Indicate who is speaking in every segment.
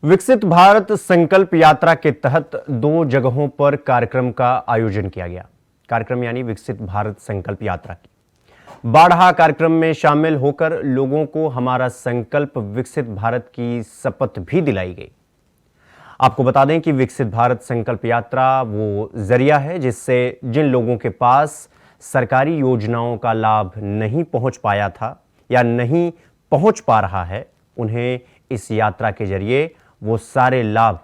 Speaker 1: विकसित भारत संकल्प यात्रा के तहत 2 जगहों पर कार्यक्रम का आयोजन किया गया। कार्यक्रम यानी विकसित भारत संकल्प यात्रा की बाढ़ा कार्यक्रम में शामिल होकर लोगों को हमारा संकल्प विकसित भारत की शपथ भी दिलाई गई। आपको बता दें कि विकसित भारत संकल्प यात्रा वो जरिया है जिससे जिन लोगों के पास सरकारी योजनाओं का लाभ नहीं पहुंच पाया था या नहीं पहुंच पा रहा है, उन्हें इस यात्रा के जरिए वो सारे लाभ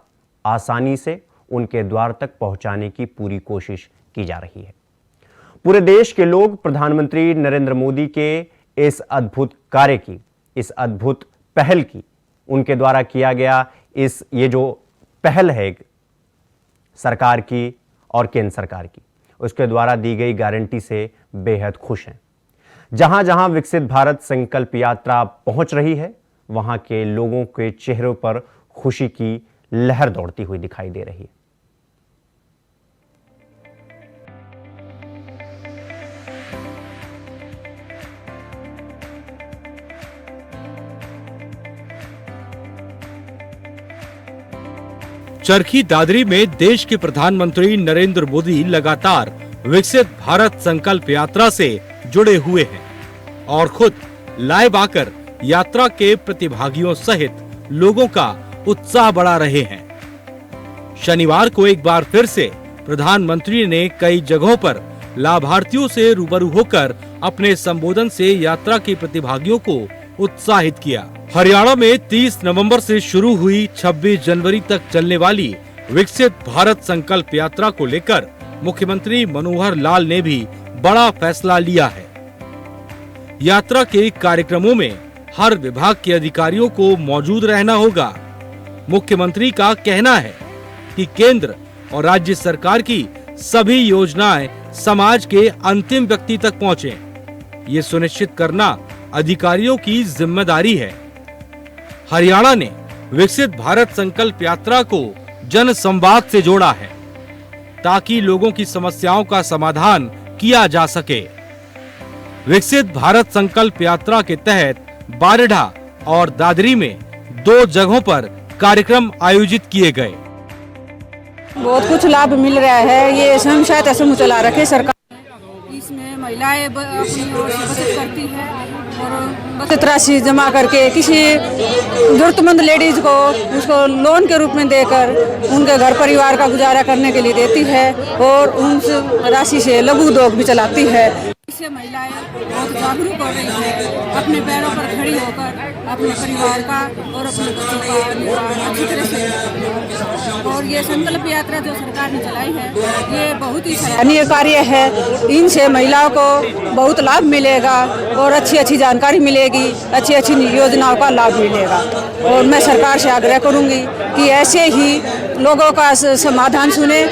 Speaker 1: आसानी से उनके द्वार तक पहुंचाने की पूरी कोशिश की जा रही है। पूरे देश के लोग प्रधानमंत्री नरेंद्र मोदी के इस अद्भुत कार्य की, इस अद्भुत पहल की, उनके द्वारा किया गया ये जो पहल है सरकार की और केंद्र सरकार की, उसके द्वारा दी गई गारंटी से बेहद खुश हैं। जहां जहां विकसित भारत संकल्प यात्रा पहुंच रही है, वहां के लोगों के चेहरों पर खुशी की लहर दौड़ती हुई दिखाई दे रही है।
Speaker 2: चरखी दादरी में देश के प्रधानमंत्री नरेंद्र मोदी लगातार विकसित भारत संकल्प यात्रा से जुड़े हुए हैं और खुद लाइव आकर यात्रा के प्रतिभागियों सहित लोगों का उत्साह बढ़ा रहे हैं। शनिवार को एक बार फिर से प्रधानमंत्री ने कई जगहों पर लाभार्थियों से रूबरू होकर अपने संबोधन से यात्रा के प्रतिभागियों को उत्साहित किया। हरियाणा में 30 नवंबर से शुरू हुई 26 जनवरी तक चलने वाली विकसित भारत संकल्प यात्रा को लेकर मुख्यमंत्री मनोहर लाल ने भी बड़ा फैसला लिया है। यात्रा के कार्यक्रमों में हर विभाग के अधिकारियों को मौजूद रहना होगा। मुख्यमंत्री का कहना है कि केंद्र और राज्य सरकार की सभी योजनाएं समाज के अंतिम व्यक्ति तक पहुंचे, ये सुनिश्चित करना अधिकारियों की जिम्मेदारी है। हरियाणा ने विकसित भारत संकल्प यात्रा को जन संवाद से जोड़ा है ताकि लोगों की समस्याओं का समाधान किया जा सके। विकसित भारत संकल्प यात्रा के तहत बारडा और दादरी में 2 जगहों पर कार्यक्रम आयोजित किए गए।
Speaker 3: बहुत कुछ लाभ मिल रहा है। ये स्वयं सहायता समूह चला रखे सरकार, इसमें महिलाएं अपनी बचत करती है और बचत राशि जमा करके किसी जरूरतमंद लेडीज को उसको लोन के रूप में देकर उनके घर परिवार का गुजारा करने के लिए देती है और उन राशि से लघु उद्योग भी चलाती है। इससे महिलाएं बहुत जागरूक हो रही है, अपने पैरों पर खड़ी होकर अपने परिवार का और अपने बच्चों का निर्वाह अच्छी तरह से। और ये संकल्प यात्रा जो सरकार ने चलाई है, ये बहुत ही सराहनीय कार्य है। इनसे महिलाओं को बहुत लाभ मिलेगा और अच्छी अच्छी जानकारी मिलेगी, अच्छी अच्छी योजनाओं का लाभ मिलेगा। और मैं सरकार से आग्रह करूंगी कि ऐसे ही लोगों का समाधान सुने,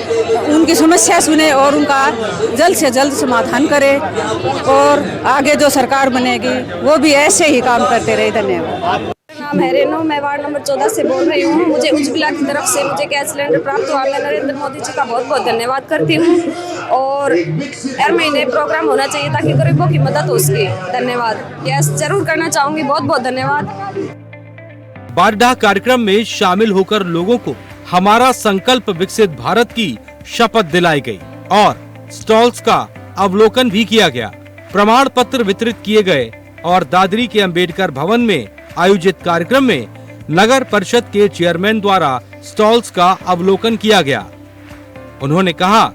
Speaker 3: उनकी समस्या सुने और उनका जल्द से जल्द समाधान करे और आगे जो सरकार बनेगी वो भी ऐसे ही काम करते रहे। धन्यवाद।
Speaker 4: नाम है रेनू, मैं वार्ड नंबर 14 से बोल रही हूँ। मुझे उज्ज्वला की तरफ से मुझे गैस सिलेंडर प्राप्त हुआ। मैं नरेंद्र मोदी जी का बहुत बहुत धन्यवाद करती हूँ और हर महीने प्रोग्राम होना चाहिए ताकि गरीबों की मदद हो सके। धन्यवाद। गैस जरूर करना चाहूंगी। बहुत बहुत धन्यवाद।
Speaker 2: बारडा कार्यक्रम में शामिल होकर लोगों को हमारा संकल्प विकसित भारत की शपथ दिलाई गई और स्टॉल्स का अवलोकन भी किया गया। प्रमाण पत्र वितरित किए गए और दादरी के अंबेडकर भवन में आयोजित कार्यक्रम में नगर परिषद के चेयरमैन द्वारा स्टॉल्स का अवलोकन किया गया। उन्होंने कहा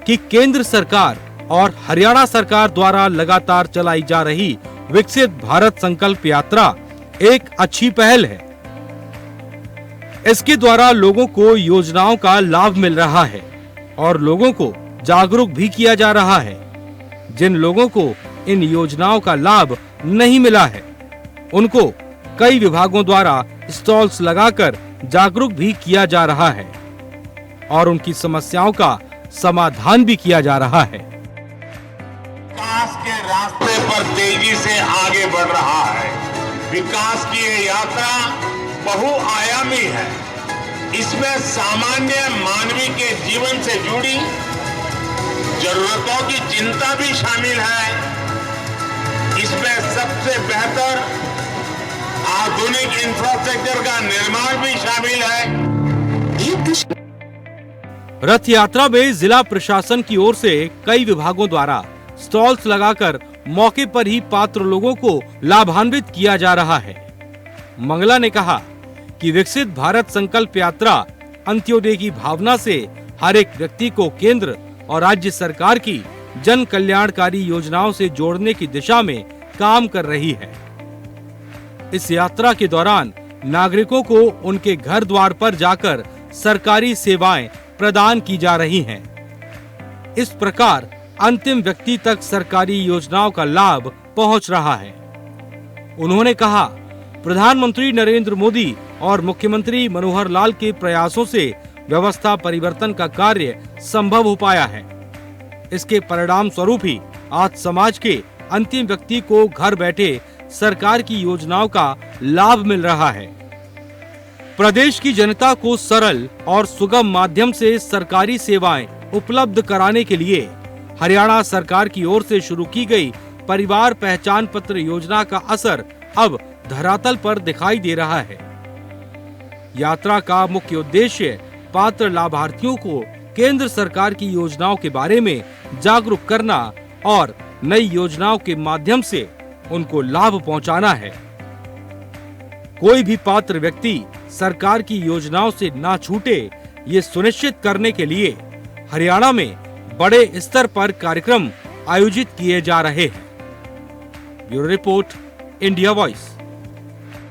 Speaker 2: कि केंद्र सरकार और हरियाणा सरकार द्वारा लगातार चलाई जा रही विकसित भारत संकल्प यात्रा एक अच्छी पहल है। इसके द्वारा लोगों को योजनाओं का लाभ मिल रहा है और लोगों को जागरूक भी किया जा रहा है। जिन लोगों को इन योजनाओं का लाभ नहीं मिला है, उनको कई विभागों द्वारा स्टॉल्स लगाकर जागरूक भी किया जा रहा है और उनकी समस्याओं का समाधान भी किया जा रहा है।
Speaker 5: विकास के रास्ते पर तेजी से आगे बढ़ रहा है। विकास की ये यात्रा बहुआयामी है। इसमें सामान्य मानवी के जीवन से जुड़ी जरूरतों की चिंता भी शामिल है। इसमें सबसे बेहतर आधुनिक इंफ्रास्ट्रक्चर का निर्माण भी शामिल है।
Speaker 2: रथ यात्रा में जिला प्रशासन की ओर से कई विभागों द्वारा स्टॉल्स लगाकर मौके पर ही पात्र लोगों को लाभान्वित किया जा रहा है। मंगला ने कहा कि विकसित भारत संकल्प यात्रा अंत्योदय की भावना से हर एक व्यक्ति को केंद्र और राज्य सरकार की जन कल्याणकारी योजनाओं से जोड़ने की दिशा में काम कर रही है। इस यात्रा के दौरान नागरिकों को उनके घर द्वार पर जाकर सरकारी सेवाएं प्रदान की जा रही हैं। इस प्रकार अंतिम व्यक्ति तक सरकारी योजनाओं का लाभ पहुंच रहा है। उन्होंने कहा, प्रधानमंत्री नरेंद्र मोदी और मुख्यमंत्री मनोहर लाल के प्रयासों से व्यवस्था परिवर्तन का कार्य संभव हो पाया है। इसके परिणाम स्वरूप ही आज समाज के अंतिम व्यक्ति को घर बैठे सरकार की योजनाओं का लाभ मिल रहा है। प्रदेश की जनता को सरल और सुगम माध्यम से सरकारी सेवाएं उपलब्ध कराने के लिए हरियाणा सरकार की ओर से शुरू की गई परिवार पहचान पत्र योजना का असर अब धरातल पर दिखाई दे रहा है। यात्रा का मुख्य उद्देश्य पात्र लाभार्थियों को केंद्र सरकार की योजनाओं के बारे में जागरूक करना और नई योजनाओं के माध्यम से उनको लाभ पहुंचाना है। कोई भी पात्र व्यक्ति सरकार की योजनाओं से ना छूटे, ये सुनिश्चित करने के लिए हरियाणा में बड़े स्तर पर कार्यक्रम आयोजित किए जा रहे हैं। Bureau report, India voice.